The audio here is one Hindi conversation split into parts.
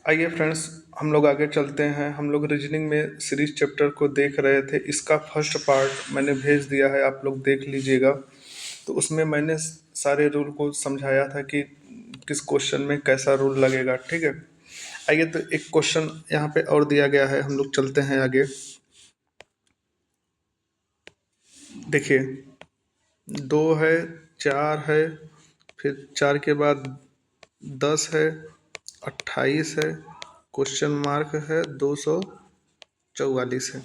आइए फ्रेंड्स, हम लोग आगे चलते हैं। हम लोग रीजनिंग में सीरीज चैप्टर को देख रहे थे। इसका फर्स्ट पार्ट मैंने भेज दिया है, आप लोग देख लीजिएगा। तो उसमें मैंने सारे रूल को समझाया था कि किस क्वेश्चन में कैसा रूल लगेगा। ठीक है, आइए तो एक क्वेश्चन यहाँ पे और दिया गया है, हम लोग चलते हैं आगे। देखिए, 2 है, 4 है, फिर 4 के बाद 10 है, 28 है, क्वेश्चन मार्क है, 244 है।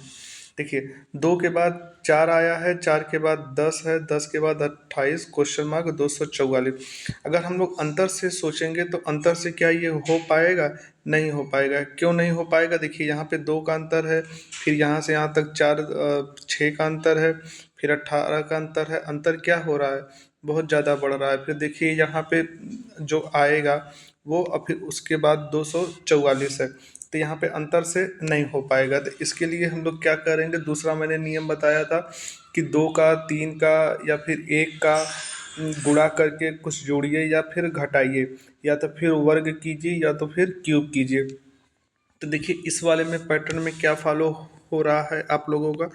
देखिए, 2 के बाद 4 आया है, 4 के बाद 10 है, 10 के बाद 28, क्वेश्चन मार्क 244। अगर हम लोग अंतर से सोचेंगे तो अंतर से क्या ये हो पाएगा? नहीं हो पाएगा। क्यों नहीं हो पाएगा? देखिए, यहाँ पे 2 का अंतर है, फिर यहाँ से यहाँ तक 6 का अंतर है, फिर 18 का अंतर है। अंतर क्या हो रहा है? बहुत ज़्यादा बढ़ रहा है। फिर देखिए यहाँ पे जो आएगा वो फिर उसके बाद 244 है, तो यहाँ पे अंतर से नहीं हो पाएगा। तो इसके लिए हम लोग क्या करेंगे? दूसरा मैंने नियम बताया था कि 2 का, 3 का या फिर 1 का गुणा करके कुछ जोड़िए या फिर घटाइए, या तो फिर वर्ग कीजिए या तो फिर क्यूब कीजिए। तो देखिए, इस वाले में पैटर्न में क्या फॉलो हो रहा है आप लोगों का?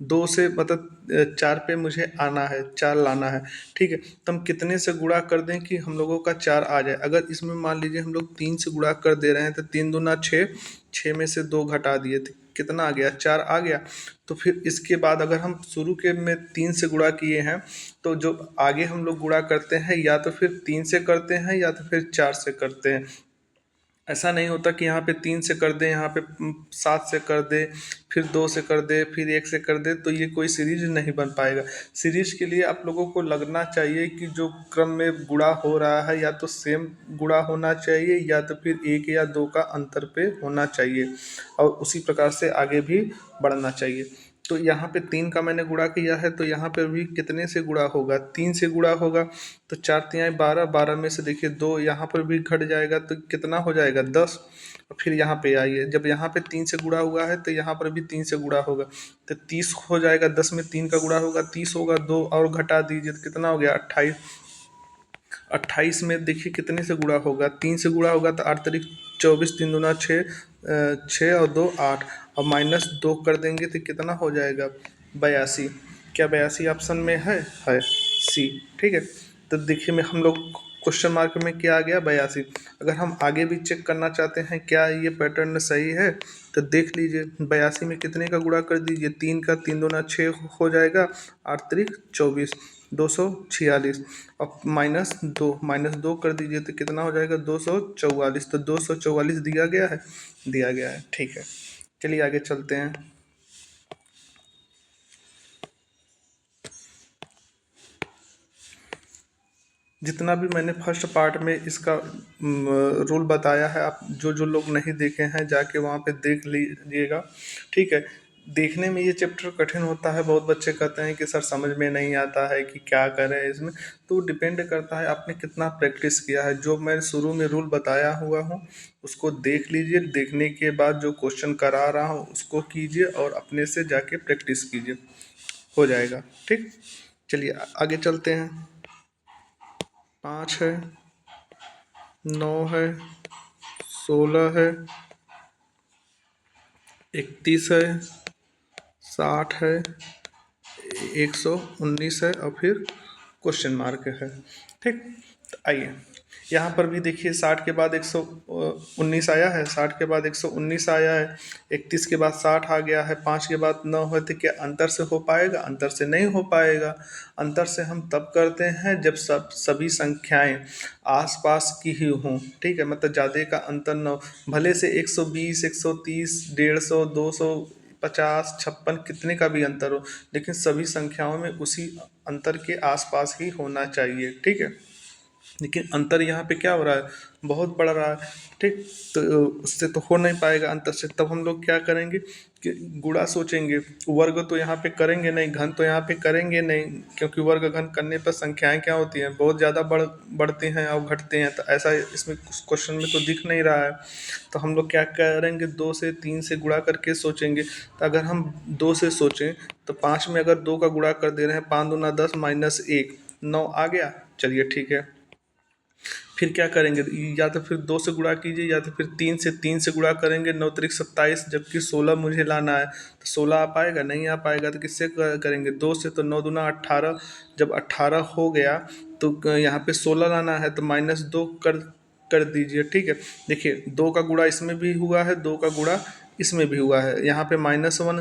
2 से मतलब 4 पे मुझे आना है, 4 लाना है। ठीक है, तो हम कितने से गुणा कर दें कि हम लोगों का 4 आ जाए? अगर इसमें मान लीजिए हम लोग 3 से गुणा कर दे रहे हैं, तो 3 दूना 6, 6 में से 2 घटा दिए थे, कितना आ गया? 4 आ गया। तो फिर इसके बाद अगर हम शुरू के में 3 से गुणा किए हैं, तो जो आगे हम लोग गुणा करते हैं या तो फिर 3 से करते हैं या तो फिर 4 से करते हैं। ऐसा नहीं होता कि यहाँ पे 3 से कर दें, यहाँ पे 7 से कर दे, फिर 2 से कर दे, फिर 1 से कर दे, तो ये कोई सीरीज नहीं बन पाएगा। सीरीज के लिए आप लोगों को लगना चाहिए कि जो क्रम में गुणा हो रहा है या तो सेम गुणा होना चाहिए या तो फिर 1 या 2 का अंतर पे होना चाहिए, और उसी प्रकार से आगे भी बढ़ना चाहिए। तो यहाँ पे 3 का मैंने गुणा किया है, तो यहाँ पे भी कितने से गुणा होगा? 3 से गुणा होगा। तो 4 तिहाई 12, 12 में से देखिए 2 यहाँ पर भी घट जाएगा, तो कितना हो जाएगा? 10। और फिर यहाँ पे आइए, जब यहाँ पे 3 से गुणा हुआ है तो यहाँ पर भी 3 से गुणा होगा, तो 30 हो जाएगा। 10 में 3 का गुणा होगा, 30 होगा। 2 और घटा दीजिए तो कितना हो गया? 28। 28 में देखिए कितने से गुणा होगा? 3 से गुणा होगा, तो 8 तारीख 24, 3 दूना 6, 6 और 2 8, और माइनस 2 कर देंगे तो कितना हो जाएगा? 82। क्या 82 ऑप्शन में है सी। ठीक है, तो देखिए में हम लोग क्वेश्चन मार्क में क्या आ गया? 82। अगर हम आगे भी चेक करना चाहते हैं क्या ये पैटर्न सही है, तो देख लीजिए, 82 में कितने का गुणा कर दीजिए? 3 का, 3 दूना 6 हो जाएगा, 8 तारीख 24, 246, और माइनस दो कर दीजिए तो कितना हो जाएगा? 244। तो 244 दिया गया है, दिया गया है। ठीक है, चलिए आगे चलते हैं। जितना भी मैंने फर्स्ट पार्ट में इसका रूल बताया है, आप जो जो लोग नहीं देखे हैं जाके वहाँ पे देख लीजिएगा। ठीक है, देखने में ये चैप्टर कठिन होता है। बहुत बच्चे कहते हैं कि सर समझ में नहीं आता है कि क्या करें इसमें। तो डिपेंड करता है आपने कितना प्रैक्टिस किया है। जो मैं शुरू में रूल बताया हुआ हूँ उसको देख लीजिए, देखने के बाद जो क्वेश्चन करा रहा हूँ उसको कीजिए और अपने से जाके प्रैक्टिस कीजिए, हो जाएगा। ठीक, चलिए आगे चलते हैं। 5 है, 9 है, 16 है, 31 है, 60 है, 119 है, और फिर क्वेश्चन मार्क है। ठीक, तो आइए यहाँ पर भी देखिए, 60 के बाद 119 आया है, 60 के बाद 119 आया है, 31 के बाद 60 आ गया है, 5 के बाद 9 है। तो क्या अंतर से हो पाएगा? अंतर से नहीं हो पाएगा। अंतर से हम तब करते हैं जब सभी संख्याएं आसपास की ही हों। ठीक है, मतलब ज़्यादा का अंतर न हो। भले से 120, 130, 150, 200, 50, 56 कितने का भी अंतर हो, लेकिन सभी संख्याओं में उसी अंतर के आसपास ही होना चाहिए। ठीक है, लेकिन अंतर यहाँ पे क्या हो रहा है? बहुत बढ़ रहा है। ठीक, तो उससे तो हो नहीं पाएगा अंतर से। तब हम लोग क्या करेंगे कि गुणा सोचेंगे। वर्ग तो यहाँ पे करेंगे नहीं, घन तो यहाँ पे करेंगे नहीं, क्योंकि वर्ग घन करने पर संख्याएं क्या होती हैं? बहुत ज़्यादा बढ़ती हैं और घटते हैं। तो ऐसा इसमें क्वेश्चन में तो दिख नहीं रहा है। तो हम लोग क्या करेंगे? 2 से 3 से गुणा करके सोचेंगे। तो अगर हम 2 से सोचें तो 5 में अगर 2 का गुणा कर दे रहे हैं, 5 दूना 10 माइनस 1, 9 आ गया। चलिए ठीक है, फिर क्या करेंगे, या तो फिर 2 से गुणा कीजिए या तो फिर 3 से गुणा करेंगे। 9 त्रिक 27, जबकि 16 मुझे लाना है, तो 16 आ पाएगा? नहीं आ पाएगा। तो किससे करेंगे? 2 से। तो 9 दूना 18, जब 18 हो गया तो यहाँ पे 16 लाना है, तो -2 कर दीजिए। ठीक है, देखिए 2 का गुणा इसमें भी हुआ है, 2 का गुणा इसमें भी हुआ है, यहाँ पे -1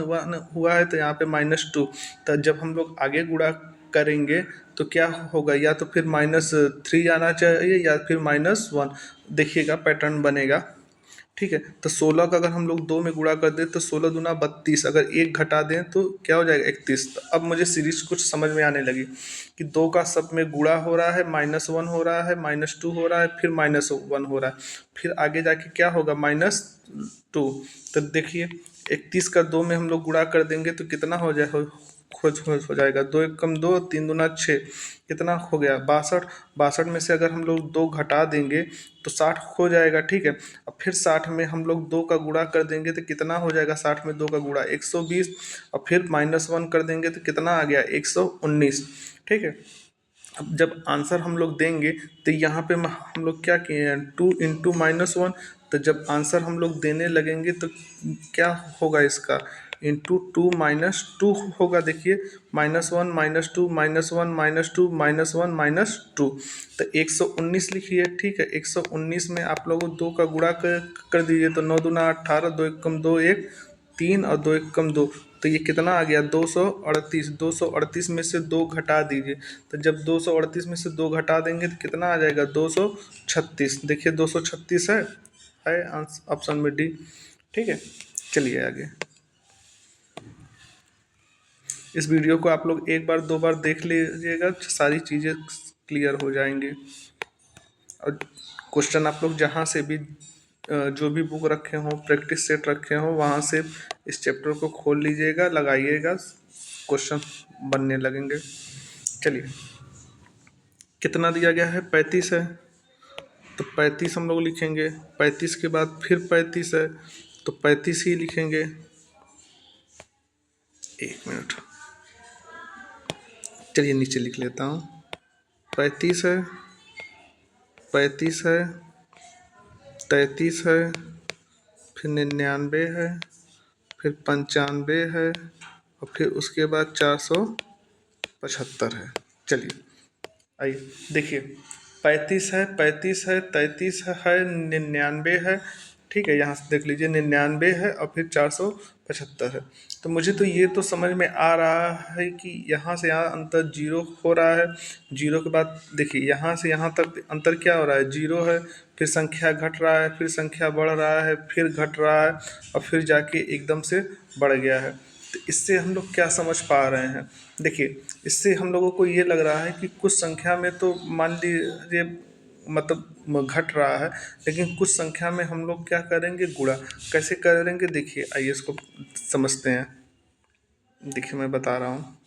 हुआ है तो यहाँ पे -2। तो जब हम लोग आगे गुणा करेंगे तो क्या होगा, या तो फिर -3 आना चाहिए या फिर -1। देखिएगा पैटर्न बनेगा। ठीक है, तो 16 का अगर हम लोग 2 में गुणा कर दें तो 16 दूना 32, अगर 1 घटा दें तो क्या हो जाएगा? 31। तो अब मुझे सीरीज कुछ समझ में आने लगी कि 2 का सब में गुणा हो रहा है, -1 हो रहा है, -2 हो रहा है, फिर -1 हो रहा है, फिर आगे जाके क्या होगा? -2। तो देखिए 31 का 2 में हम लोग गुणा कर देंगे तो कितना हो जाए हो जाएगा? 2 एक कम 2, 3 दूना 6, कितना हो गया? 62। 62 में से अगर हम लोग 2 घटा देंगे तो 60 हो जाएगा। ठीक है, अब फिर 60 में हम लोग 2 का गुणा कर देंगे तो कितना हो जाएगा? 60 में 2 का गुणा 120, और फिर -1 कर देंगे तो कितना आ गया? 119। ठीक है, अब जब आंसर हम लोग देंगे तो यहाँ पे हम लोग क्या किए हैं? 2 इंटू -1। तो जब आंसर हम लोग देने लगेंगे तो क्या होगा इसका? इंटू 2 -2 होगा। देखिए -1 -2 -1 -2 -1 -2, तो 119 लिखिए। ठीक है, 119 में आप लोग 2 का गुणा कर दीजिए, तो 9 दूना 18, 2 एक कम 2 1 3 और 2 एक कम 2, तो ये कितना आ गया? 238। 238 में से 2 घटा दीजिए, तो जब 238 में से 2 घटा देंगे तो कितना आ जाएगा? 236। देखिए 236 है ऑप्शन में डी। ठीक है, चलिए आगे। इस वीडियो को आप लोग एक बार 2 बार देख लीजिएगा, सारी चीज़ें क्लियर हो जाएंगी। और क्वेश्चन आप लोग जहाँ से भी जो भी बुक रखे हों, प्रैक्टिस सेट रखे हों, वहाँ से इस चैप्टर को खोल लीजिएगा, लगाइएगा, क्वेश्चन बनने लगेंगे। चलिए, कितना दिया गया है? 35 है, तो 35 हम लोग लिखेंगे। 35 के बाद फिर 35 है, तो 35 ही लिखेंगे। 1 मिनट, चलिए नीचे लिख लेता हूँ। 35 है, 35 है, 33 है, फिर 99 है, फिर 95 है, और फिर उसके बाद 475 है। चलिए आइए देखिए, 35 है, 35 है, 33 है, 99 है। ठीक है, यहाँ से देख लीजिए 99 है और फिर 475 है। तो मुझे तो ये तो समझ में आ रहा है कि यहाँ से यहाँ अंतर 0 हो रहा है। 0 के बाद देखिए यहाँ से यहाँ तक अंतर क्या हो रहा है? 0 है, फिर संख्या घट रहा है, फिर संख्या बढ़ रहा है, फिर घट रहा है, और फिर जाके एकदम से बढ़ गया है। तो इससे हम लोग क्या समझ पा रहे हैं? देखिए, इससे हम लोगों को ये लग रहा है कि कुछ संख्या में तो मान लीजिए मतलब घट रहा है, लेकिन कुछ संख्या में हम लोग क्या करेंगे? गुणा। कैसे करेंगे? देखिए आइए इसको समझते हैं। देखिए मैं बता रहा हूँ।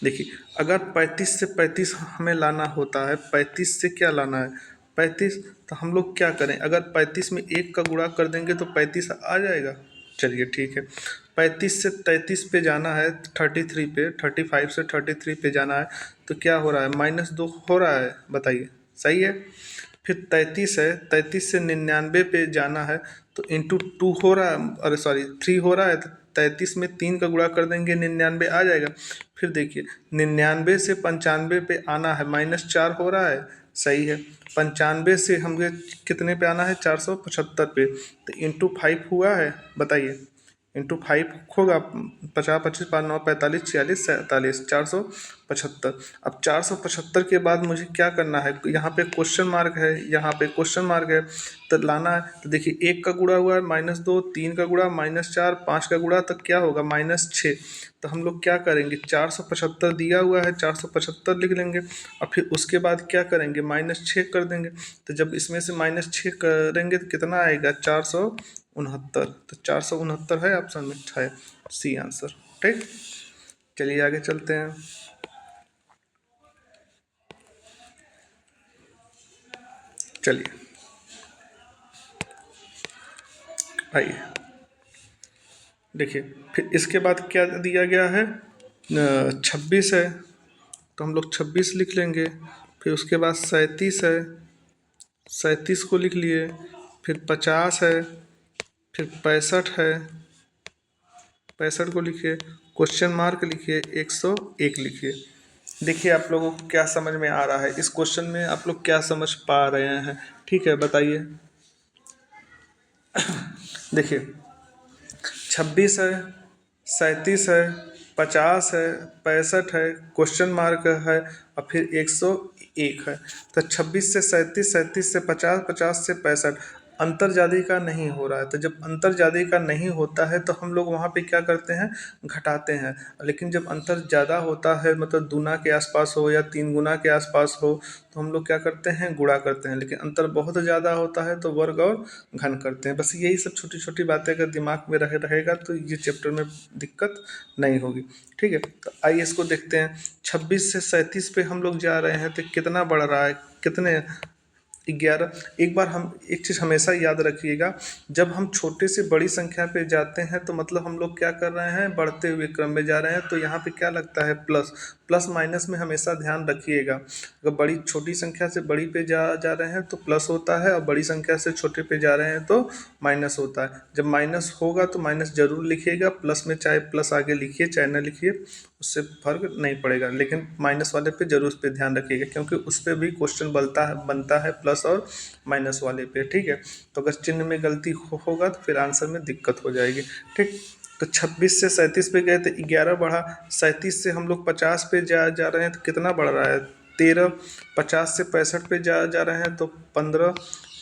देखिए, अगर 35 से 35 हमें लाना होता है, 35 से क्या लाना है? 35, तो हम लोग क्या करें? अगर 35 में 1 का गुणा कर देंगे तो 35 आ जाएगा। चलिए ठीक है, 35 से 33 पे जाना है, 33 पे, 35 से 33 पे जाना है, तो क्या हो रहा है? -2 हो रहा है, बताइए सही है। फिर 33 है, 33 से 99 पे जाना है, तो इंटू 2 हो रहा है, अरे सॉरी 3 हो रहा है, तो 33 में 3 का गुणा कर देंगे, 99 आ जाएगा। फिर देखिए 99 से 95 पे आना है, -4 हो रहा है, सही है। 95 से हमें कितने पे आना है? 475 पे, तो इंटू 5 हुआ है, बताइए। इंटू 5 होगा, 50 25 5 9 45 46 47, 475। अब 475 के बाद मुझे क्या करना है? यहाँ पे क्वेश्चन मार्क है, यहाँ पे क्वेश्चन मार्क है, तो लाना है। तो देखिए 1 का गुणा हुआ है -2, 3 का गुणा -4, 5 का गुणा, तो क्या होगा? -6। तो हम लोग क्या करेंगे? 475 दिया हुआ है, 475 लिख लेंगे, और फिर उसके बाद क्या करेंगे? -6 कर देंगे। तो जब इसमें से -6 करेंगे तो कितना आएगा? 469। तो 469 है ऑप्शन में, है सी आंसर। ठीक, चलिए आगे चलते हैं। चलिए आइए देखिए, फिर इसके बाद क्या दिया गया है? 26 है, तो हम लोग 26 लिख लेंगे। फिर उसके बाद 37 है, 37 को लिख लिए, फिर 50 है, फिर 65 है, 65 को लिखिए, क्वेश्चन मार्क लिखिए, 101 लिखिए। देखिए आप लोगों को क्या समझ में आ रहा है, इस क्वेश्चन में आप लोग क्या समझ पा रहे हैं, ठीक है बताइए। देखिए 26 है, 37 है, 50 है, 65 है, क्वेश्चन मार्क है और फिर 101 है। तो 26 से 37, 37 से 50, 50 से 65 अंतर ज़्यादा का नहीं हो रहा है। तो जब अंतर ज़्यादा का नहीं होता है तो हम लोग वहाँ पे क्या करते हैं, घटाते हैं। लेकिन जब अंतर ज़्यादा होता है, मतलब दूना के आसपास हो या 3 गुना के आसपास हो, तो हम लोग क्या करते हैं, गुणा करते हैं। लेकिन अंतर बहुत ज़्यादा होता है तो वर्ग और घन करते हैं। बस यही सब छोटी छोटी बातें अगर दिमाग में रहेगा तो ये चैप्टर में दिक्कत नहीं होगी, ठीक है। तो आइए इसको देखते हैं। 26 से 37 पे हम लोग जा रहे हैं तो कितना बढ़ रहा है, कितने, 11। एक बार हम एक चीज़ हमेशा याद रखिएगा, जब हम छोटे से बड़ी संख्या पे जाते हैं तो मतलब हम लोग क्या कर रहे हैं, बढ़ते हुए क्रम में जा रहे हैं। तो यहाँ पे क्या लगता है, प्लस। प्लस माइनस में हमेशा ध्यान रखिएगा। अगर बड़ी छोटी संख्या से बड़ी पे जा रहे हैं तो प्लस होता है, और बड़ी संख्या से छोटे पे जा रहे हैं तो माइनस होता है। जब माइनस होगा तो माइनस जरूर लिखिएगा, प्लस में चाहे प्लस आगे लिखिए चाहे न लिखिए, उससे फर्क नहीं पड़ेगा। लेकिन माइनस वाले पे जरूर उस पर ध्यान रखिएगा, क्योंकि उस पर भी क्वेश्चन बनता है प्लस और माइनस वाले पे, ठीक है। तो अगर चिन्ह में गलती होगा तो फिर आंसर में दिक्कत हो जाएगी, ठीक। तो 26 से 37 पे गए तो 11 बढ़ा, 37 से हम लोग 50 पे जा रहे हैं तो कितना बढ़ रहा है, 13। 50 से 65 पे जा रहे हैं तो 15।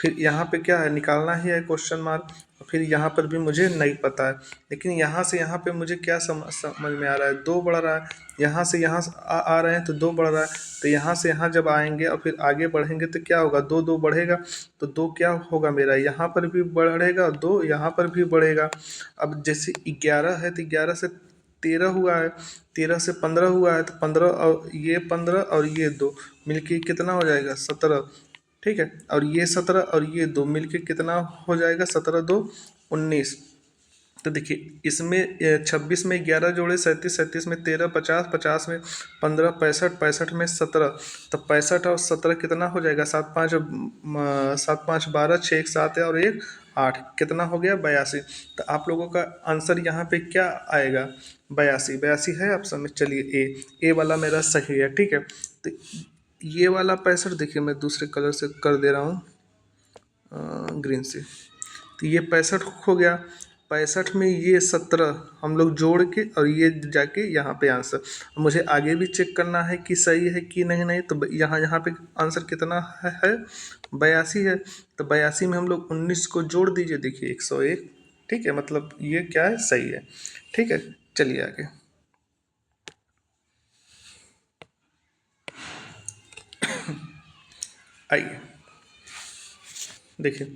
फिर यहाँ पे क्या है, निकालना ही है क्वेश्चन मार्क। फिर यहाँ पर भी मुझे नहीं पता है, लेकिन यहाँ से यहाँ पे मुझे क्या समझ में आ रहा है, 2 बढ़ रहा है। यहाँ से यहाँ आ रहे हैं तो 2 बढ़ रहा है। तो यहाँ से यहाँ जब आएंगे और फिर आगे बढ़ेंगे तो क्या होगा, 2 2 बढ़ेगा। तो 2 क्या होगा मेरा, यहाँ पर भी बढ़ेगा, 2 यहाँ पर भी बढ़ेगा। अब जैसे 11 है तो 11 से 13 हुआ है, 13 से 15 हुआ है तो 15 और ये 15 और ये 2 मिलके कितना हो जाएगा, 17, ठीक है। और ये 17 और ये 2 मिलके कितना हो जाएगा, 17 2 19। तो देखिए इसमें 26 में 11 जोड़े, 37 37 में 13, 50 50 में 15, 65 65 में 17। तो 65 और 17 कितना हो जाएगा, 7 5 7 5 12, 6 1 7 है और 1 8, कितना हो गया, 82। तो आप लोगों का आंसर यहाँ पे क्या आएगा, 82। 82 है ऑप्शन में। चलिए ए वाला मेरा सही है, ठीक है। तो ये वाला 65 देखिए मैं दूसरे कलर से कर दे रहा हूँ, ग्रीन से। तो ये 65 हो गया, 65 में ये 17 हम लोग जोड़ के और ये जाके यहाँ पे आंसर। मुझे आगे भी चेक करना है कि सही है कि नहीं। नहीं तो यहाँ पे आंसर कितना है, 82 है। तो 82 में हम लोग 19 को जोड़ दीजिए, देखिए 101, ठीक है। मतलब ये क्या है, सही है, ठीक है। चलिए आगे आइए देखिए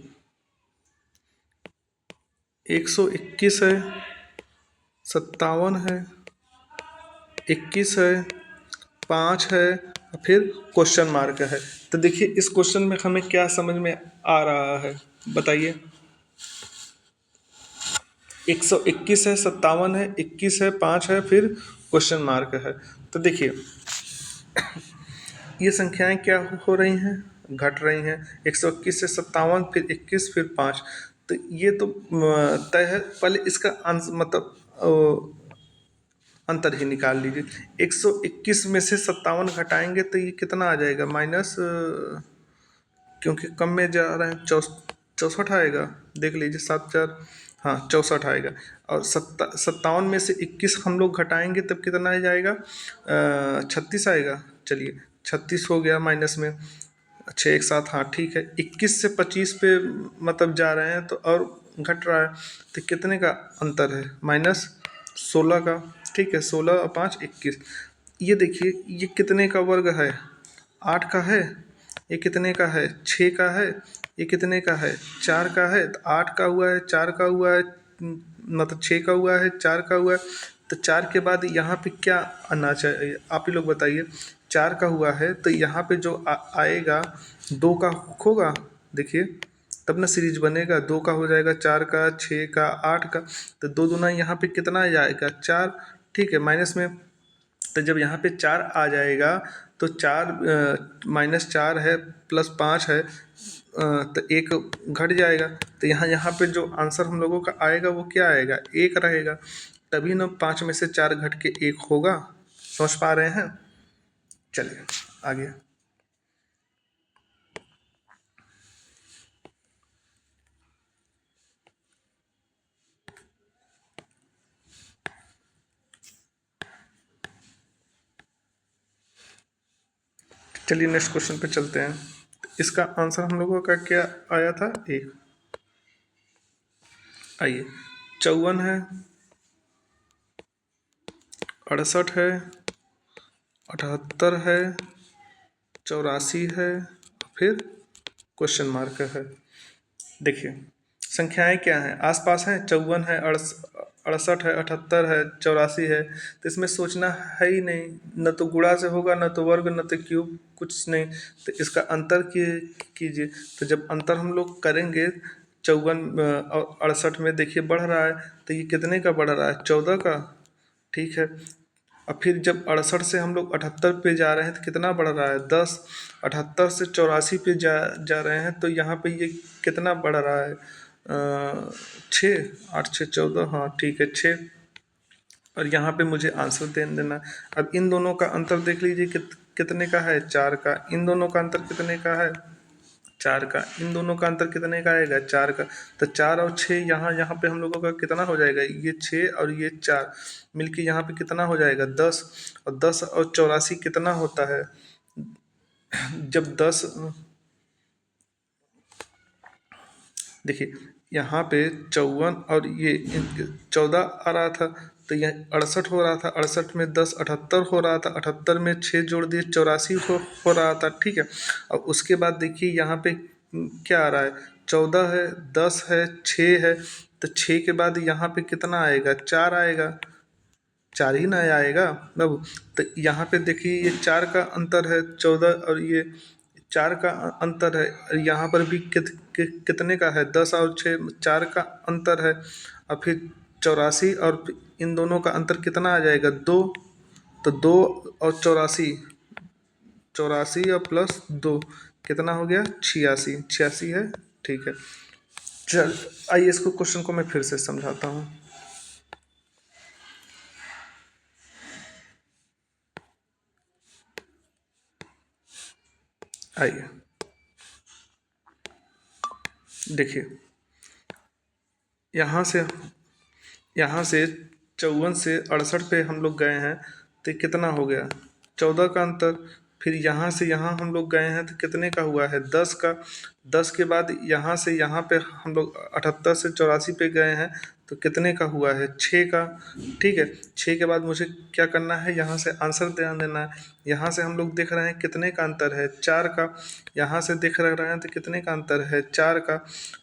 121 है, 57 है, 21 है, 5 है, फिर क्वेश्चन मार्क है। तो देखिए इस क्वेश्चन में हमें क्या समझ में आ रहा है, बताइए। 121 है, 57 है, 21 है, 5 है, फिर क्वेश्चन मार्क है। तो देखिए ये संख्याएं क्या हो रही हैं, घट रही हैं। 121 से 57, फिर 21, फिर 5। तो ये तो तय है। पहले इसका मतलब अंतर ही निकाल लीजिए। 121 में से 57 घटाएंगे तो ये कितना आ जाएगा, माइनस, क्योंकि कम में जा रहे हैं, 64 आएगा। देख लीजिए 7 4, हाँ 64 आएगा। और 57 में से 21 हम लोग घटाएंगे तब कितना आ जाएगा, 36 आएगा। चलिए 36 हो गया माइनस में, 6 1 7, हाँ ठीक है। 21 से 25 पे मतलब जा रहे हैं तो और घट रहा है। तो कितने का अंतर है, माइनस 16 का, ठीक है। 16 और 5 21। ये देखिए ये कितने का वर्ग है, 8 का है। ये कितने का है, 6 का है। ये कितने का है, 4 का है। तो 8 का हुआ है, 4 का हुआ है, मतलब 6 का हुआ है, 4 का हुआ है। तो 4 के बाद यहाँ पे क्या आना चाहिए, आप ही लोग बताइए। 4 का हुआ है तो यहाँ पे जो आएगा 2 का होगा, देखिए तब ना सीरीज बनेगा। 2 का हो जाएगा, 4 का, 6 का, 8 का। तो 2 दूना यहाँ पे कितना आ जाएगा, 4, ठीक है। माइनस में तो जब यहाँ पे 4 आ जाएगा तो 4 -4 है +5 है, तो 1 घट जाएगा। तो यहाँ पे जो आंसर हम लोगों का आएगा वो क्या आएगा, 1 रहेगा। तभी ना 5 में से 4 घट के 1 होगा। समझ पा रहे हैं? चलिए आगे। चलिए नेक्स्ट क्वेश्चन पे चलते हैं। इसका आंसर हम लोगों का क्या आया था, 1। आइए, 54 है, 68 है, 78 है, 84 है, फिर क्वेश्चन मार्क है। देखिए संख्याएं क्या हैं, आसपास हैं। 54 है, 68 है, 78 है, 84 है। तो इसमें सोचना है ही नहीं, न तो गुणा से होगा, न तो वर्ग, न तो क्यूब, कुछ नहीं। तो इसका अंतर कीजिए। तो जब अंतर हम लोग करेंगे 54 और 68 में, देखिए बढ़ रहा है। तो ये कितने का बढ़ रहा है, 14 का। ठीक है। और फिर जब 68 से हम लोग 78 पे जा रहे हैं तो कितना बढ़ रहा है, 10। 78 से 84 पे जा रहे हैं तो यहाँ पे ये कितना बढ़ रहा है, 6। 8 6 14, हाँ ठीक है, 6। और यहाँ पे मुझे आंसर दे देना। अब इन दोनों का अंतर देख लीजिए, कितने का है, 4 का। इन दोनों का अंतर कितने का है, 4 का। इन दोनों का अंतर कितने का आएगा, 4 का। तो 4 और 6 यहाँ यहाँ पे हम लोगों का कितना हो जाएगा, ये 6 और ये 4 मिलके यहाँ पे कितना हो जाएगा, 10। और 10 और 84 कितना होता है, जब 10, देखिए यहाँ पे 54 और ये 14 आ रहा था, तो यह 68 हो रहा था। 68 में 10 78 हो रहा था। 78 में 6 जोड़ दिए, 84 हो रहा था। ठीक है। और उसके बाद देखिए यहाँ पे क्या आ रहा है, 14 है, 10 है, 6 है। तो 6 के बाद यहाँ पे कितना आएगा, 4 आएगा। 4 ही ना आएगा बाबू। तो यहाँ पे देखिए ये 4 का अंतर है, 14 और ये 4 का अंतर है। यहाँ पर भी कितने का है, 10 और 6, 4 का अंतर है। और फिर 84 और इन दोनों का अंतर कितना आ जाएगा, 2। तो 2 और 84, 84 और +2 कितना हो गया, 86। 86 है। ठीक है। चल आइए इसको क्वेश्चन को मैं फिर से समझाता हूँ। आइए देखिए, यहाँ से 54 से 68 पे हम लोग गए हैं तो कितना हो गया, 14 का अंतर। फिर यहाँ से यहाँ हम लोग गए हैं तो कितने का हुआ है, 10 का। 10 के बाद यहाँ से यहाँ पे हम लोग 78 से 84 पे गए हैं तो कितने का हुआ है, 6 का। ठीक है। 6 के बाद मुझे क्या करना है, यहाँ से आंसर ध्यान देना है। यहाँ से हम लोग देख रहे हैं कितने का अंतर है, 4 का। यहाँ से देख रहे हैं तो कितने का अंतर है, 4 का।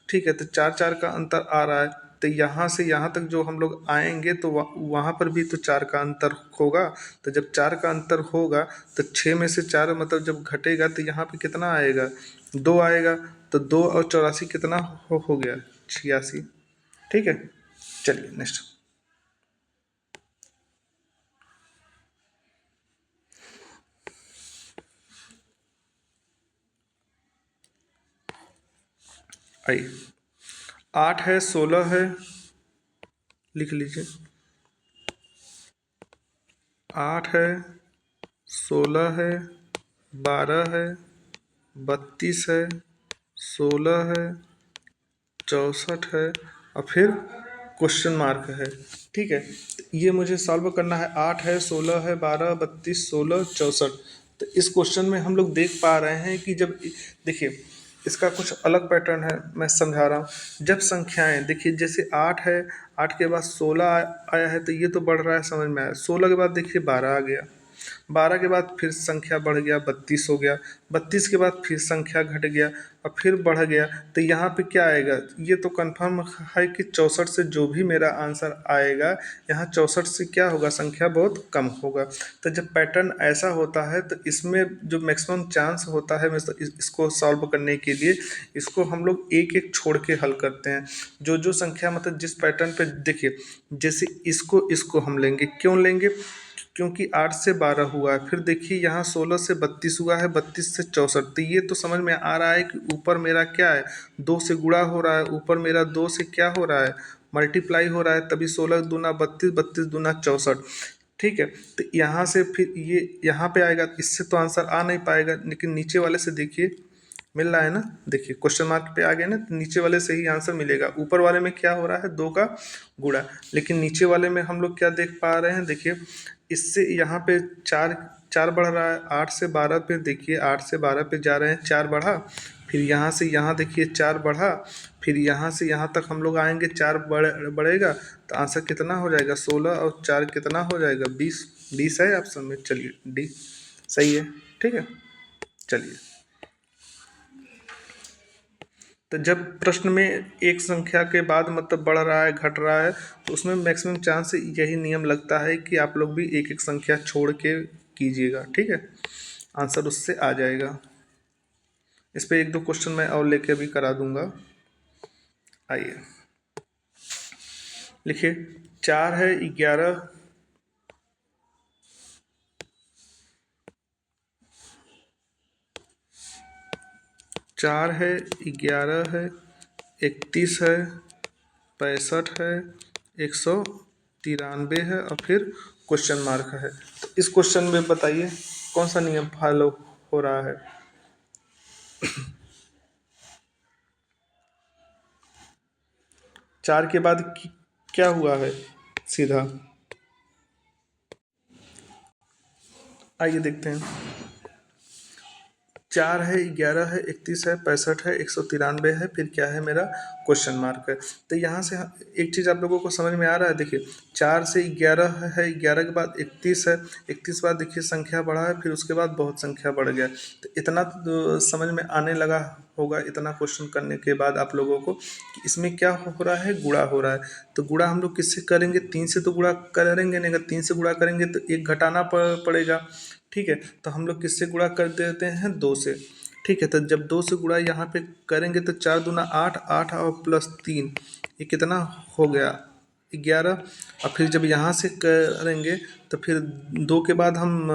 ठीक है। तो 4 4 का अंतर आ रहा है। तो यहाँ से यहाँ तक जो हम लोग आएंगे तो वहाँ पर भी तो 4 का अंतर होगा। तो जब 4 का अंतर होगा तो 6 में से 4 मतलब जब घटेगा तो यहाँ पे कितना आएगा, 2 आएगा। तो 2 और 84 कितना हो गया, 86। ठीक है। चलिए नेक्स्ट। आइए, 8 है, 16 है, लिख लीजिए। 8 है, 16 है, 12 है, 32 है, 16 है, 64 है, और फिर क्वेश्चन मार्क है। ठीक है। तो ये मुझे सॉल्व करना है। 8 है, 16 है, 12, 32, 16, 64। तो इस क्वेश्चन में हम लोग देख पा रहे हैं कि जब, देखिए इसका कुछ अलग पैटर्न है, मैं समझा रहा हूँ। जब संख्याएं, देखिए जैसे 8 है, 8 के बाद 16 आया है तो ये तो बढ़ रहा है, समझ में आया। 16 के बाद देखिए 12 आ गया। 12 के बाद फिर संख्या बढ़ गया, 32 हो गया। 32 के बाद फिर संख्या घट गया और फिर बढ़ गया। तो यहाँ पे क्या आएगा, ये तो कंफर्म है कि 64 से जो भी मेरा आंसर आएगा, यहाँ 64 से क्या होगा, संख्या बहुत कम होगा। तो जब पैटर्न ऐसा होता है तो इसमें जो मैक्सिमम चांस होता है इसको सॉल्व करने के लिए, इसको हम लोग एक एक छोड़ के हल करते हैं। जो संख्या मतलब जिस पैटर्न पे, देखिए जैसे इसको हम लेंगे, क्यों लेंगे, क्योंकि 8 से 12 हुआ है। फिर देखिए यहाँ 16 से 32 हुआ है, 32 से 64। तो ये तो समझ में आ रहा है कि ऊपर मेरा क्या है, 2 से गुणा हो रहा है, ऊपर मेरा 2 से क्या हो रहा है, मल्टीप्लाई हो रहा है, तभी 16 दूना 32, 32 दूना 64। ठीक है, तो यहाँ से फिर ये यहाँ पे आएगा, इससे तो आंसर आ नहीं पाएगा, लेकिन नीचे वाले से देखिए मिल रहा है ना। देखिए क्वेश्चन मार्क पे आ गए ना, तो नीचे वाले से ही आंसर मिलेगा। ऊपर वाले में क्या हो रहा है, 2 का गुणा, लेकिन नीचे वाले में हम लोग क्या देख पा रहे हैं, देखिए इससे यहाँ पे 4 4 बढ़ रहा है, 8 से 12 पे देखिए, 8 से 12 पे जा रहे हैं, 4 बढ़ा, फिर यहाँ से यहाँ देखिए 4 बढ़ा, फिर यहाँ से यहाँ तक हम लोग आएंगे, 4 बढ़ेगा, तो आंसर कितना हो जाएगा, 16 और 4 कितना हो जाएगा, 20। 20 है ऑप्शन में, चलिए डी सही है। ठीक है, चलिए। तो जब प्रश्न में एक संख्या के बाद मतलब बढ़ रहा है, घट रहा है, तो उसमें मैक्सिमम चांस यही नियम लगता है कि आप लोग भी एक एक संख्या छोड़ के कीजिएगा। ठीक है, आंसर उससे आ जाएगा। इस पे एक दो क्वेश्चन मैं और लेके भी करा दूंगा। आइए लिखिए, 4 है, 11, 4 है, 11 है, 31 है, 65 है, 193 है, और फिर क्वेश्चन मार्क है। तो इस क्वेश्चन में बताइए कौन सा नियम फॉलो हो रहा है। 4 के बाद क्या हुआ है, सीधा आइए देखते हैं। 4 है, 11 है, 31 है, 65 है, 193 है, फिर क्या है मेरा क्वेश्चन मार्क है। तो यहाँ से एक चीज़ आप लोगों को समझ में आ रहा है, देखिए 4 से 11 है, 11 के बाद 31 है, 31 के बाद देखिए संख्या बढ़ा है, फिर उसके बाद बहुत संख्या बढ़ गया। तो इतना तो समझ में आने लगा होगा, इतना क्वेश्चन करने के बाद आप लोगों को, कि इसमें क्या हो रहा है, गुणा हो रहा है। तो गुणा हम लोग किससे करेंगे, 3 से तो गुणा करेंगे नहीं, अगर 3 से गुणा करेंगे तो एक घटाना पड़ेगा। ठीक है, तो हम लोग किससे गुणा कर देते हैं, 2 से। ठीक है, तो जब 2 से गुणा यहाँ पे करेंगे तो 4 दूना 8, 8 और प्लस 3, ये कितना हो गया, 11। और फिर जब यहाँ से करेंगे तो फिर 2 के बाद हम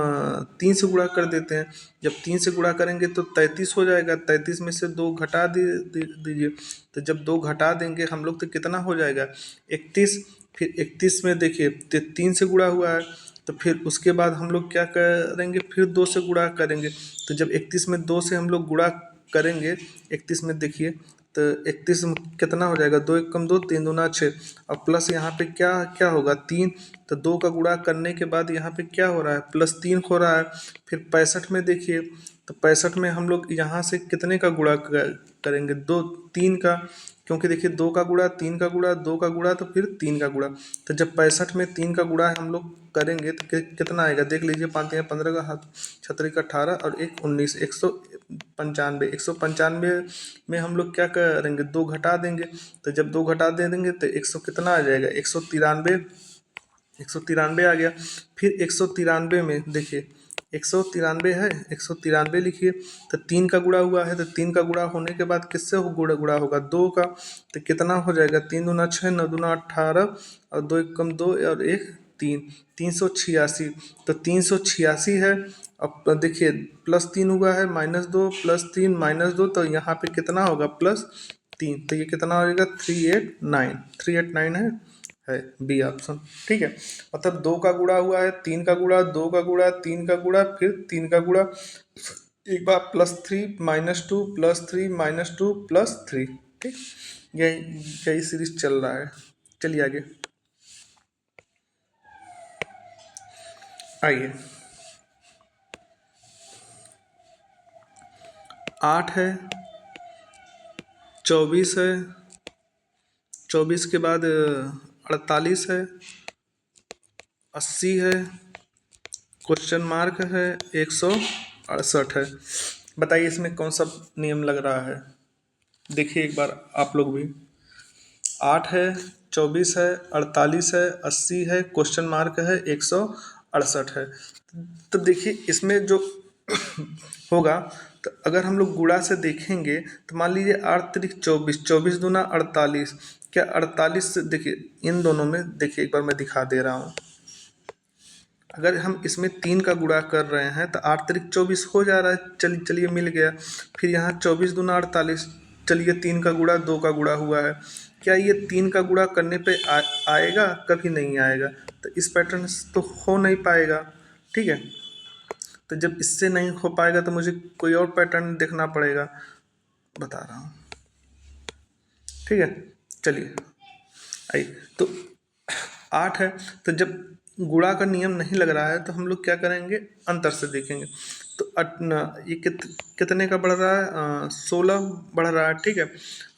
3 से गुणा कर देते हैं। जब 3 से गुणा करेंगे तो 33 हो जाएगा, 33 में से 2 घटा दीजिए। तो जब 2 घटा देंगे हम लोग तो कितना हो जाएगा, 31। फिर 31 में देखिए 3 से गुणा हुआ है, तो फिर उसके बाद हम लोग क्या करेंगे, फिर 2 से गुणा करेंगे। तो जब 31 में 2 से हम लोग गुणा करेंगे, 31 में देखिए, तो 31 में कितना हो जाएगा, 2 एक कम 2, 3 दूना 6, और प्लस यहाँ पे क्या क्या होगा, 3। तो 2 का गुणा करने के बाद यहाँ पे क्या हो रहा है, +3 हो रहा है। फिर 65 में देखिए, तो 65 में हम लोग यहाँ से कितने का गुणा करेंगे, 2 3 का, क्योंकि देखिए 2 का गुणा, 3 का गुणा, 2 का गुणा, तो फिर 3 का गुणा। तो जब 65 में 3 का गुणा हम लोग करेंगे तो कितना आएगा, देख लीजिए, 5 या 15 का हाथ, 6 का 18 और 1 19, 195। 195 में हम लोग क्या करेंगे, 2 घटा देंगे। तो जब 2 घटा देंगे तो 100 कितना आ जाएगा, 193। 193 आ गया। फिर 193 में देखिए, 193 है, 193 लिखिए। तो 3 का गुणा हुआ है, तो 3 का गुणा होने के बाद किससे गुणा होगा, 2 का। तो कितना हो जाएगा, 3 दूना 6, 9 दूना 18, और 2 एक कम 2 और 1 3, 386। तो 386 है। अब देखिए +3 हुआ है, -2 +3 -2, तो यहाँ पे कितना होगा, +3। तो ये कितना हो जाएगा, 389। 389 है बी ऑप्शन। ठीक है, मतलब 2 का गुणा हुआ है, 3 का गुणा, 2 का गुणा, 3 का गुणा, फिर 3 का गुणा, एक बार +3 -2 +3 -2 +3। ठीक, यही यही सीरीज चल रहा है। चलिए आगे आइए। 8 है, 24 है, 24 के बाद 48 है, 80 है, क्वेश्चन मार्क है, 168 है। बताइए इसमें कौन सा नियम लग रहा है, देखिए एक बार आप लोग भी। 8 है, 24 है, 48 है, 80 है, क्वेश्चन मार्क है, 168 है। तो देखिए इसमें जो होगा, तो अगर हम लोग गुणा से देखेंगे तो मान लीजिए 8 3 24, 24 दूना 48, क्या 48 से देखिए इन दोनों में, देखिए एक बार मैं दिखा दे रहा हूँ। अगर हम इसमें 3 का गुणा कर रहे हैं तो 8 तिरिक 24 हो जा रहा है। चलिए मिल गया। फिर यहाँ 24 दूना 48, चलिए 3 का गुणा 2 का गुणा हुआ है। क्या ये 3 का गुणा करने पे आएगा? कभी नहीं आएगा। तो इस पैटर्न से तो हो नहीं पाएगा। ठीक है, तो जब इससे नहीं हो पाएगा तो मुझे कोई और पैटर्न देखना पड़ेगा, बता रहा हूँ। ठीक है, चलिए आइए। तो 8 है, तो जब गुणा का नियम नहीं लग रहा है तो हम लोग क्या करेंगे, अंतर से देखेंगे। तो ये कितने का बढ़ रहा है? 16 बढ़ रहा है। ठीक है,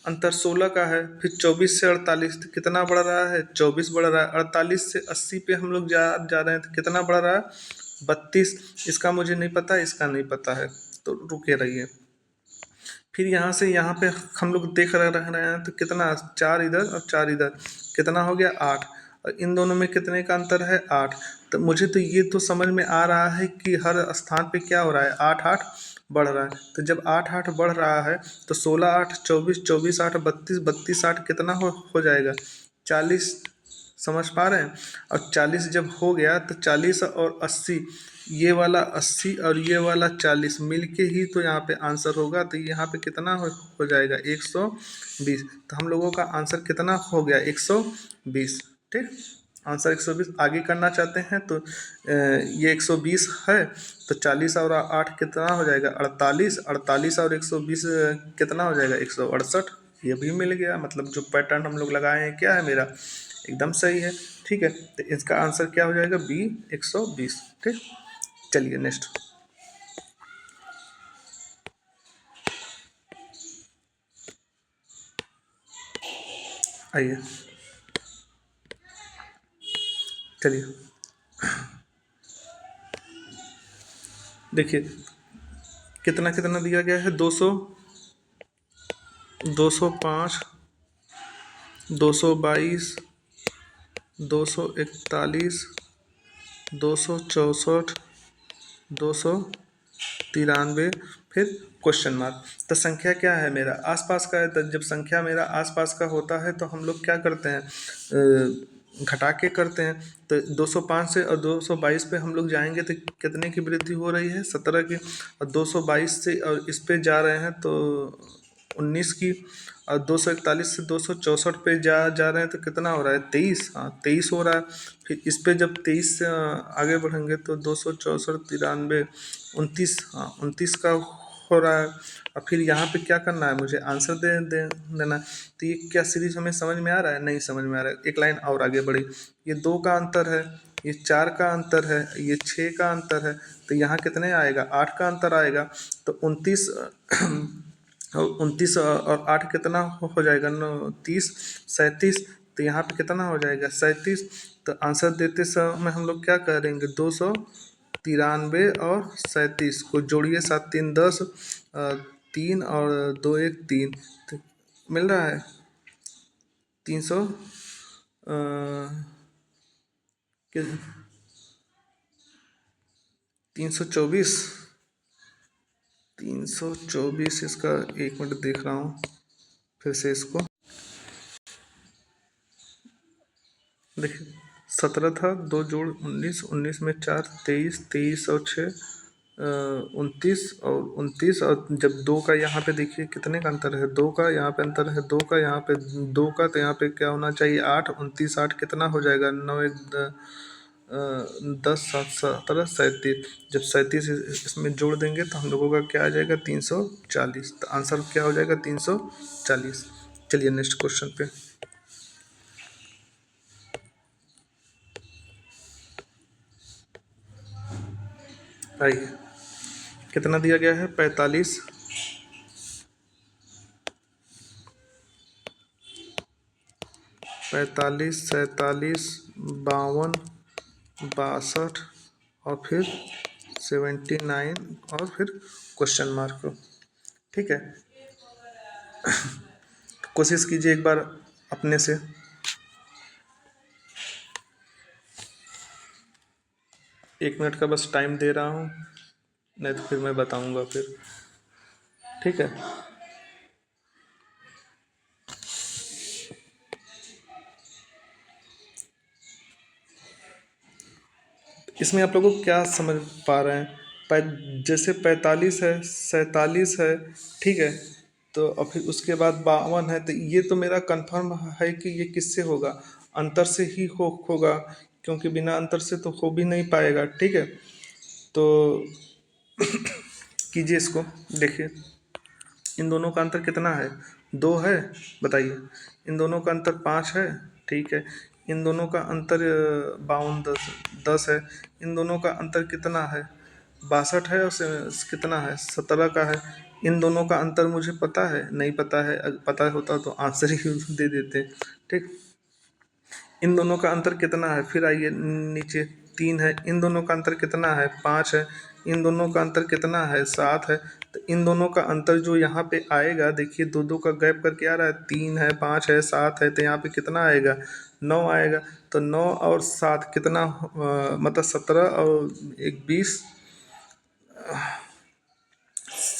अंतर 16 का है। फिर 24 से 48 तो कितना बढ़ रहा है? 24 बढ़ रहा है। 48 से 80 पे हम लोग जा रहे हैं तो कितना बढ़ रहा है? 32। इसका मुझे नहीं पता, इसका नहीं पता है, तो रुके रहिए। फिर यहाँ से यहाँ पे हम लोग देख रहे हैं तो कितना, 4 इधर और 4 इधर, कितना हो गया? 8। और इन दोनों में कितने का अंतर है? 8। तो मुझे तो ये तो समझ में आ रहा है कि हर स्थान पे क्या हो रहा है, 8 8 बढ़ रहा है। तो जब 8 8 बढ़ रहा है तो 16 8 24, 24 8 32, 32 8 कितना हो जाएगा? 40। समझ पा रहे हैं? और 40 जब हो गया तो 40 और 80, ये वाला 80 और ये वाला 40 मिलके ही तो यहाँ पे आंसर होगा। तो यहाँ पे कितना हो जाएगा? 120। तो हम लोगों का आंसर कितना हो गया? 120। ठीक, आंसर 120। आगे करना चाहते हैं तो ये 120 है, तो 40 और 8 कितना हो जाएगा? 48। 48 और 120 कितना हो जाएगा? 168। ये भी मिल गया। मतलब जो पैटर्न हम लोग लगाए हैं क्या है मेरा, एकदम सही है। ठीक है, तो इसका आंसर क्या हो जाएगा? बी, 120। ठीक, चलिए नेक्स्ट आइए। चलिए देखिए कितना कितना दिया गया है, 200, 205, 222, 241, 264, 293, फिर क्वेश्चन मार्क। तो संख्या क्या है मेरा? आसपास का है। तो जब संख्या मेरा आसपास का होता है तो हम लोग क्या करते हैं, घटा के करते हैं। तो 205 से और 222 पे हम लोग जाएंगे तो कितने की वृद्धि हो रही है? 17 की। और 222 से और इस पे जा रहे हैं तो 19 की। और 241 से 264 पे जा रहे हैं तो कितना हो रहा है? 23। हाँ, 23 हो रहा है। फिर इस पे जब 23 से आगे बढ़ेंगे तो 264, 93, 29, हाँ 29 का हो रहा है। और फिर यहाँ पे क्या करना है, मुझे आंसर देना। तो ये क्या सीरीज हमें समझ में आ रहा है? नहीं समझ में आ रहा है। एक लाइन और आगे बढ़ी। ये 2 का अंतर है, ये 4 का अंतर है, ये 6 का अंतर है। तो यहाँ कितने आएगा? 8 का अंतर आएगा। तो 29 और 29 और 8 कितना हो जाएगा? 30, 37। तो यहाँ पे कितना हो जाएगा? 37। तो आंसर देते समय हम लोग क्या करेंगे? 293 और 37 को जोड़िए, 7 3 10, 3 और 2 1 3, तो मिल रहा है 300 324। 324 इसका, 1 मिनट देख रहा हूँ फिर से इसको। देखिए 17 था, 2 जोड़ 19, 19 में 4, 23, 23 और 6, 29 और 29। और जब 2 का यहाँ पे देखिए कितने का अंतर है? 2 का यहाँ पे अंतर है, 2 का यहाँ पे, 2 का तो यहाँ पे क्या होना चाहिए? 8। 29 8 कितना हो जाएगा? 9 1 10 7 17 37। जब 37 इसमें जोड़ देंगे तो हम लोगों का क्या आ जाएगा? 340। तो आंसर क्या हो जाएगा? 340। चलिए नेक्स्ट क्वेश्चन पे आइए। कितना दिया गया है? 45, 45, 47, 52, 62 और फिर 79 और फिर क्वेश्चन मार्क। ठीक है, कोशिश कीजिए एक बार अपने से। 1 मिनट का बस टाइम दे रहा हूँ, नहीं तो फिर मैं बताऊँगा फिर। ठीक है, इसमें आप लोगों को क्या समझ पा रहे हैं? जैसे 45 है, 47 है, ठीक है, तो और फिर उसके बाद 52 है, तो ये तो मेरा कंफर्म है कि ये किससे होगा, अंतर से ही होगा, क्योंकि बिना अंतर से तो हो भी नहीं पाएगा, ठीक है। तो कीजिए इसको, देखिए इन दोनों का अंतर कितना है, 2 है, बताइए। इन दोनों का अंतर 5 है, ठीक है। इन दोनों का अंतर 52 10 है। इन दोनों का अंतर कितना है, 62 है, और कितना है, 17 का है। इन दोनों का अंतर मुझे पता है, नहीं पता है, पता होता तो आंसर ही दे देते, ठीक। इन दोनों का अंतर कितना है, फिर आइए नीचे, 3 है। इन दोनों का अंतर कितना है, 5 है। इन दोनों का अंतर कितना है, 7 है। तो इन दोनों का अंतर जो यहाँ पे आएगा, देखिए दो दो का गैप करके आ रहा है, 3 है, 5 है, 7 है, तो यहाँ पे कितना आएगा, 9 आएगा। तो 9 और 7 कितना, मतलब 17 और 1 20,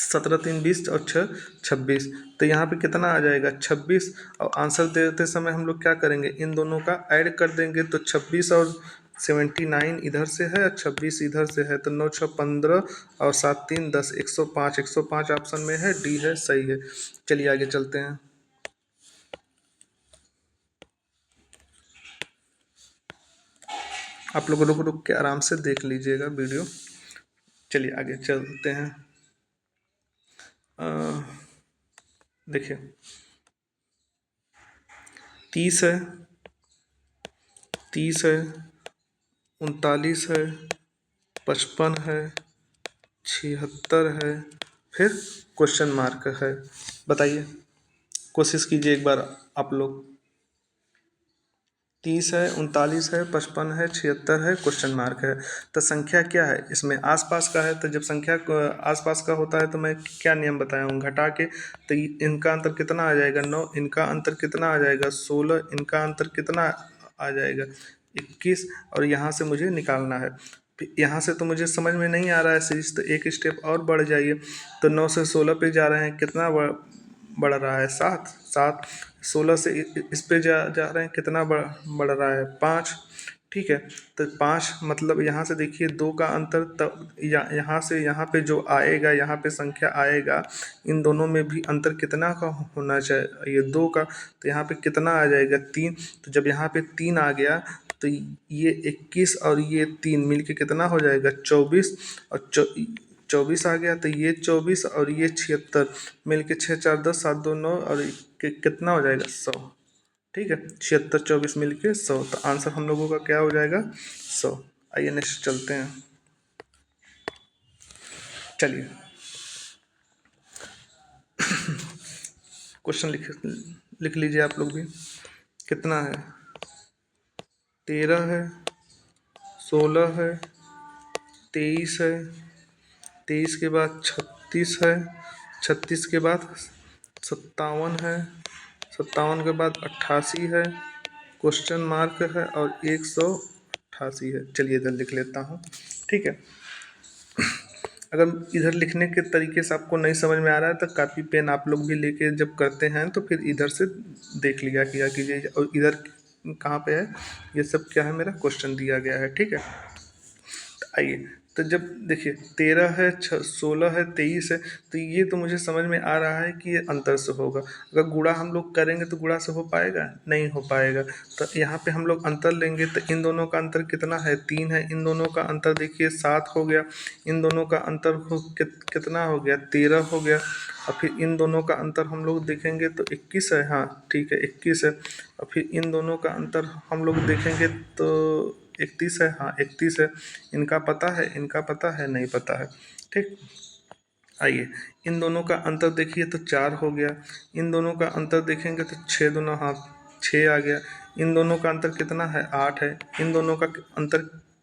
17 3 20 और 6 26। तो यहाँ पे कितना आ जाएगा, 26। और आंसर देते समय हम लोग क्या करेंगे, इन दोनों का ऐड कर देंगे, तो 26 और 79 इधर से है और 26 इधर से है, तो 9 6 15 और 7 3 10, 105। 105 ऑप्शन में है, डी है, सही है। चलिए आगे चलते हैं। आप लोग रुक रुक के आराम से देख लीजिएगा वीडियो। चलिए आगे चलते हैं। देखिए 30 है, 30 है, 39 है, 55 है, 76 है, फिर क्वेश्चन मार्क है। बताइए, कोशिश कीजिए एक बार आप लोग। 30 है, 39 है, 55 है, 76 है, क्वेश्चन मार्क है। तो संख्या क्या है इसमें, आसपास का है। तो जब संख्या आसपास का होता है तो मैं क्या नियम बताया हूँ, घटा के। तो इनका अंतर कितना आ जाएगा, 9। इनका अंतर कितना आ जाएगा, 16। इनका अंतर कितना आ जाएगा, 21। और यहाँ से मुझे निकालना है। यहाँ से तो मुझे समझ में नहीं आ रहा है सीरीज, तो एक स्टेप और बढ़ जाइए। तो 9 से 16 पे जा रहे हैं, कितना बढ़ रहा है, 7। 7 16 से इस पे जा रहे हैं, कितना बढ़ रहा है, 5। ठीक है। तो 5 मतलब यहाँ से देखिए 2 का अंतर, तब यहाँ से यहाँ पे जो आएगा, यहाँ पे संख्या आएगा, इन दोनों में भी अंतर कितना का होना चाहिए, 2 का। तो यहाँ पे कितना आ जाएगा, 3। तो जब यहाँ पे 3 आ गया, तो ये 21 और ये 3 मिलके कितना हो जाएगा, 24। और 24 आ गया, तो ये 24 और ये 76 मिलके 6 4 10 7 2 9, और कितना हो जाएगा, 100। ठीक है, 76 24 मिलके 100। तो आंसर हम लोगों का क्या हो जाएगा, 100। आइए नेक्स्ट चलते हैं। चलिए क्वेश्चन लिख लीजिए आप लोग भी। कितना है, 13 है, 16 है, 23 है, 23 के बाद 36 है, 36 के बाद 57 है, 57 के बाद 88 है, क्वेश्चन मार्क है, और 188 है। चलिए इधर लिख लेता हूँ, ठीक है। अगर इधर लिखने के तरीके से आपको नहीं समझ में आ रहा है, तो कापी पेन आप लोग भी लेके जब करते हैं तो फिर इधर से देख लिया किया कीजिए। और इधर कहाँ पे है, ये सब क्या है, मेरा क्वेश्चन दिया गया है, ठीक है। आइए, तो जब देखिए 13 है, 16 है, 23 है, तो ये तो मुझे समझ में आ रहा है कि ये अंतर से होगा। अगर गुणा हम लोग करेंगे तो गुणा से हो पाएगा, नहीं हो पाएगा। तो यहाँ पे हम लोग अंतर लेंगे, तो इन दोनों का अंतर कितना है, 3 है। इन दोनों का अंतर देखिए 7 हो गया। इन दोनों का अंतर कितना हो गया, 13 हो गया। और फिर इन दोनों का अंतर हम लोग देखेंगे तो 21 है, हाँ ठीक है 21 है। और फिर इन दोनों का अंतर हम लोग देखेंगे तो 31 है, हाँ 31 है। इनका पता है, इनका पता है, नहीं पता है, ठीक। आइए, इन दोनों का अंतर देखिए तो 4 हो गया। इन दोनों का अंतर देखेंगे तो 6 दोनों, हाँ 6 आ गया। इन दोनों का अंतर कितना है, 8 है। इन दोनों का अंतर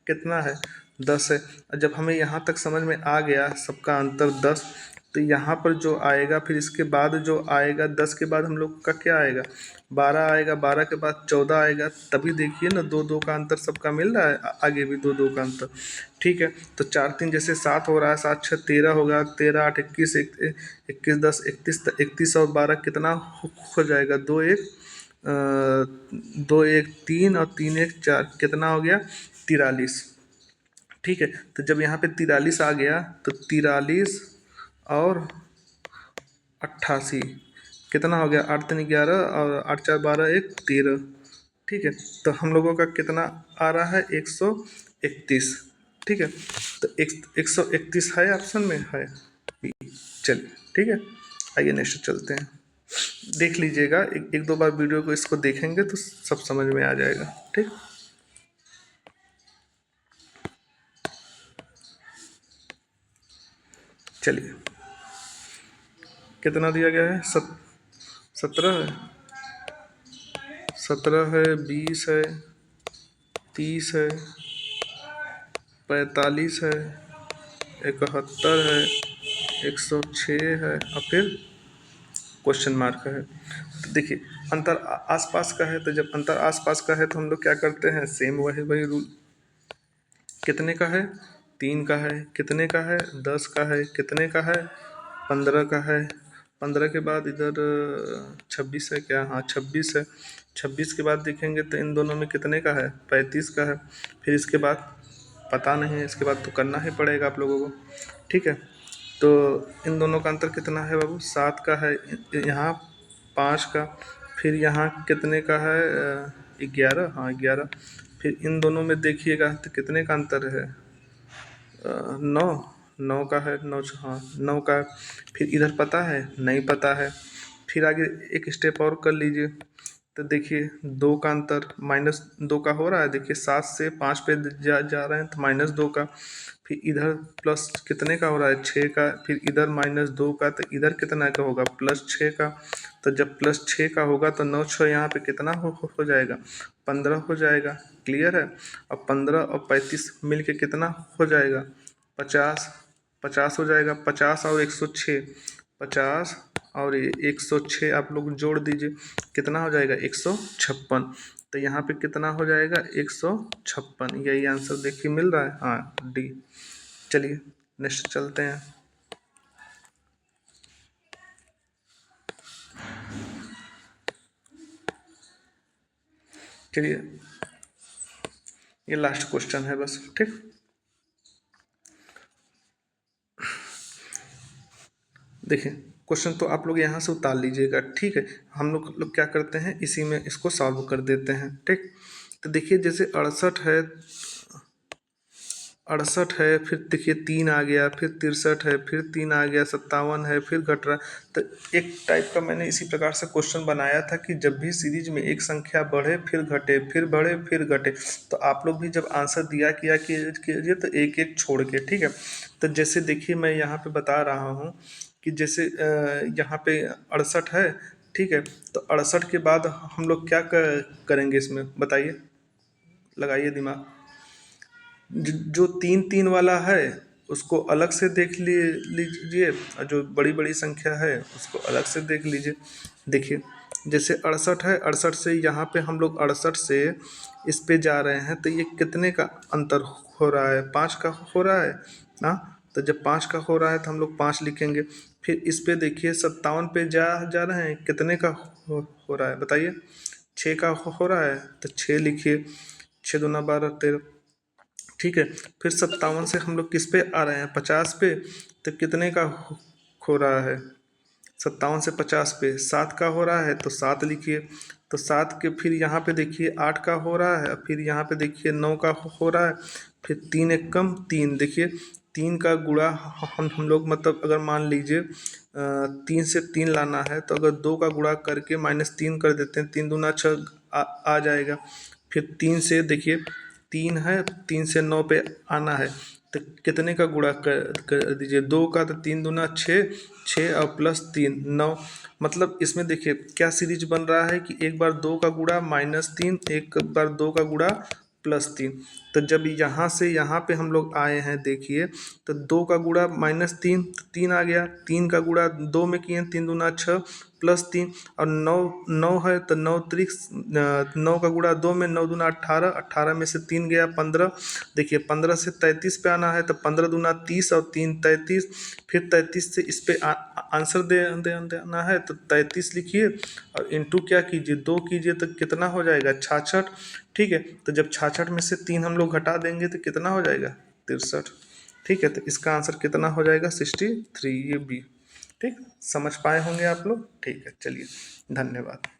कितना है, 10 है। और जब हमें यहाँ तक समझ में आ गया सबका अंतर 10, तो यहाँ पर जो आएगा, फिर इसके बाद जो आएगा, 10 के बाद हम लोग का क्या आएगा, 12 आएगा। 12 के बाद 14 आएगा। तभी देखिए ना, 2 2 का अंतर सबका मिल रहा है, आगे भी 2 2 का अंतर, ठीक है। तो 4 3 जैसे 7 हो रहा है, 7 6 13 होगा, 13 8 21, 21 10 31, 31 और 12 कितना हो जाएगा, 2 1 2 1 3 और 3 1 4, कितना हो गया, 43। ठीक है। तो जब यहाँ पे 43 आ गया तो 43 और 88 कितना हो गया, 8 3 11 और 8 4 12 1 13। ठीक है। तो हम लोगों का कितना आ रहा है, 131। ठीक है। तो 131 है, ऑप्शन में है बी। चलिए ठीक है, आइए नेक्स्ट चलते हैं। देख लीजिएगा, एक दो बार वीडियो को इसको देखेंगे तो सब समझ में आ जाएगा। ठीक, चलिए कितना दिया गया है, 17 है, 17 है, 20 है, 30 है, 45 है, 71 है, 106 है और फिर क्वेश्चन मार्क है। तो देखिए अंतर आसपास का है, तो जब अंतर आसपास का है तो हम लोग क्या करते हैं, सेम वही वही रूल। कितने का है, 3 का है, कितने का है, 10 का है, कितने का है, 15 का है, 15 के बाद इधर 26 है क्या, हाँ 26 है, 26 के बाद देखेंगे तो इन दोनों में कितने का है, 35 का है। फिर इसके बाद पता नहीं है, इसके बाद तो करना ही पड़ेगा आप लोगों को। ठीक है। तो इन दोनों का अंतर कितना है बाबू, 7 का है, यहाँ 5 का, फिर यहाँ कितने का है, 11, हाँ 11। फिर इन दोनों में देखिएगा तो कितने का अंतर है, 9, 9 का है, 9, हाँ 9 का है। फिर इधर पता है, नहीं पता है। फिर आगे एक स्टेप और कर लीजिए, तो देखिए 2 का अंतर, -2 का हो रहा है। देखिए 7 से 5 पे जा रहे हैं तो -2 का। फिर इधर प्लस कितने का हो रहा है, 6 का। फिर इधर -2 का, तो इधर कितना का होगा, +6 का। तो जब +6 का होगा तो 9 6 यहाँ पे कितना हो जाएगा, 15 हो जाएगा। क्लियर है। अब 15 और 35 मिल के कितना हो जाएगा, 50, 50 हो जाएगा। 50 और 106, 50 और ये 106 आप लोग जोड़ दीजिए, कितना हो जाएगा, 156। तो यहाँ पे कितना हो जाएगा, 156। यही आंसर देखिए मिल रहा है, हाँ डी। चलिए नेक्स्ट चलते हैं। चलिए ये लास्ट क्वेश्चन है बस। ठीक, देखिए क्वेश्चन तो आप लोग यहाँ से उतार लीजिएगा। ठीक है, हम लोग क्या करते हैं, इसी में इसको सॉल्व कर देते हैं। ठीक, तो देखिए जैसे 68 है, 68 है, फिर देखिए 3 आ गया, फिर 63 है, फिर 3 आ गया, 57 है, फिर घट रहा है। तो एक टाइप का मैंने इसी प्रकार से क्वेश्चन बनाया था कि जब भी सीरीज में एक संख्या बढ़े फिर घटे, फिर बढ़े फिर घटे, तो आप लोग भी जब आंसर दिया किया कीजिए तो एक एक छोड़ के। ठीक है। तो जैसे देखिए मैं यहाँ पे बता रहा हूँ कि जैसे यहाँ पे 68 है। ठीक है। तो 68 के बाद हम लोग क्या करेंगे इसमें, बताइए, लगाइए दिमाग। जो 3 3 वाला है उसको अलग से देख लीजिए, और जो बड़ी बड़ी संख्या है उसको अलग से देख लीजिए। देखिए जैसे 68 है, 68 से यहाँ पे हम लोग 68 से इस पे जा रहे हैं तो ये कितने का अंतर हो रहा है, 5 का हो रहा है ना। तो जब 5 का हो रहा है तो हम लोग 5 लिखेंगे। फिर इस पे देखिए 57 पे जा रहे हैं, कितने का हो रहा है बताइए, 6 का हो रहा है तो 6 लिखिए, 6 दूना 12 13। ठीक है। फिर 57 से हम लोग किस पे आ रहे हैं, 50 पे, तो कितने का हो रहा है, 57 से 50 पे 7 का हो रहा है तो 7 लिखिए। तो 7 के फिर यहाँ पे देखिए 8 का हो रहा है, फिर यहाँ पे देखिए 9 का हो रहा है, फिर 3 एक कम 3, देखिए 3 का गुणा हम लोग मतलब अगर मान लीजिए 3 से 3 लाना है तो अगर 2 का गुणा करके -3 कर देते हैं, 3 दूना 6 आ जाएगा। फिर 3 से देखिए 3 है, 3 से 9 पे आना है तो कितने का गुणा कर दीजिए, 2 का, तो 3 दूना 6, 6 और +3 9। मतलब इसमें देखिए क्या सीरीज बन रहा है कि एक बार 2 का गुणा -3, एक बार 2 का गुणा +3। तो जब यहाँ से यहाँ पे हम लोग आए हैं देखिए, तो 2 का गुणा -3 तो 3 आ गया, 3 का गुणा 2 में किए, 3 दूना 6 +3 और 9 9 है तो 9 त्रिक 9 का गुणा 2 में, 9 दूना 18, 18 में से 3 गया 15। देखिए 15 से 33 पे आना है तो 15 दूना 30 और 3 33। फिर 33 से इस पे आंसर देना है तो 33 लिखिए और इंटू क्या कीजिए, 2 कीजिए तो कितना हो जाएगा, 66। ठीक है। तो जब 66 में से 3 हम लोग घटा देंगे तो कितना हो जाएगा, 63। ठीक है, तो इसका आंसर कितना हो जाएगा? 63, ये बी। ठीक, समझ पाए होंगे आप लोग। ठीक है, चलिए, धन्यवाद।